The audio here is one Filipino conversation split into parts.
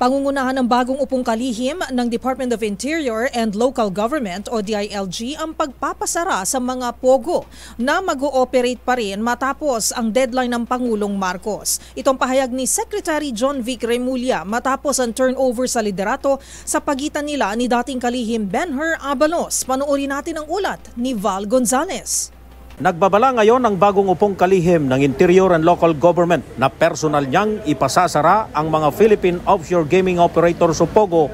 Pangungunahan ng bagong upong kalihim ng Department of Interior and Local Government o DILG ang pagpapasara sa mga pogo na mag-ooperate pa rin matapos ang deadline ng Pangulong Marcos. Itong pahayag ni Secretary John Vic Remulla matapos ang turnover sa liderato sa pagitan nila ni dating kalihim Benher Abalos. Panoorin natin ang ulat ni Val Gonzalez. Nagbabala ngayon ang bagong upong kalihim ng Interior and Local Government na personal niyang ipasasara ang mga Philippine Offshore Gaming Operators o POGO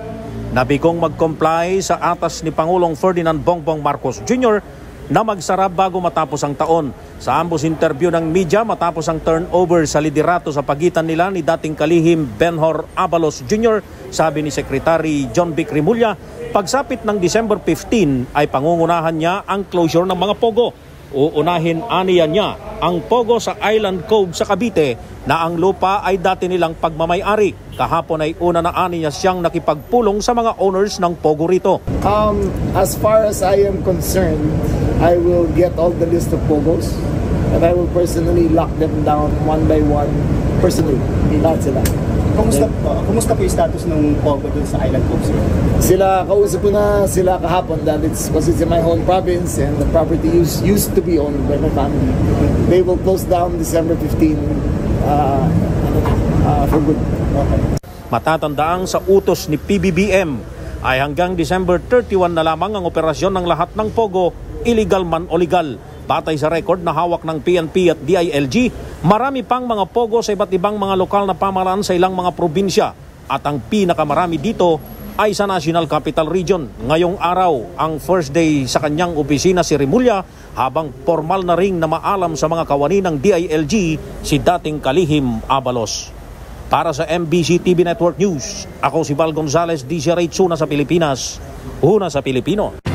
na bigong mag-comply sa atas ni Pangulong Ferdinand Bongbong Marcos Jr. na magsara bago matapos ang taon. Sa ambos interview ng media matapos ang turnover sa liderato sa pagitan nila ni dating kalihim Benher Abalos Jr., sabi ni Secretary John Vic Remulla, pagsapit ng December 15 ay pangungunahan niya ang closure ng mga POGO. Uunahin aniya niya ang POGO sa Island Cove sa Cavite na ang lupa ay dati nilang pagmamay-ari. Kahapon ay una na aniya siyang nakipagpulong sa mga owners ng POGO rito. As far as I am concerned, I will get all the list of POGOs and I will personally lock them down one by one personally. Lahat sila. Kumusta po yung status ng POGO dun sa Island Cove, sir? Sila, kausap ko na sila kahapon that it's in my home province and the property used to be owned by my family. They will close down December 15 for good. Okay. Matatandaang sa utos ni PBBM ay hanggang December 31 na lamang ang operasyon ng lahat ng POGO, illegal man o legal. Batay sa record na hawak ng PNP at DILG, marami pang mga POGO sa iba't ibang mga lokal na pamahalaan sa ilang mga probinsya at ang pinakamarami dito ay sa National Capital Region. Ngayong araw, ang first day sa kanyang opisina si Remulla habang formal na ring na maalam sa mga kawani ng DILG si dating kalihim Abalos. Para sa MBC TV Network News, ako si Val Gonzalez, DZRH, una sa Pilipinas, una sa Pilipino.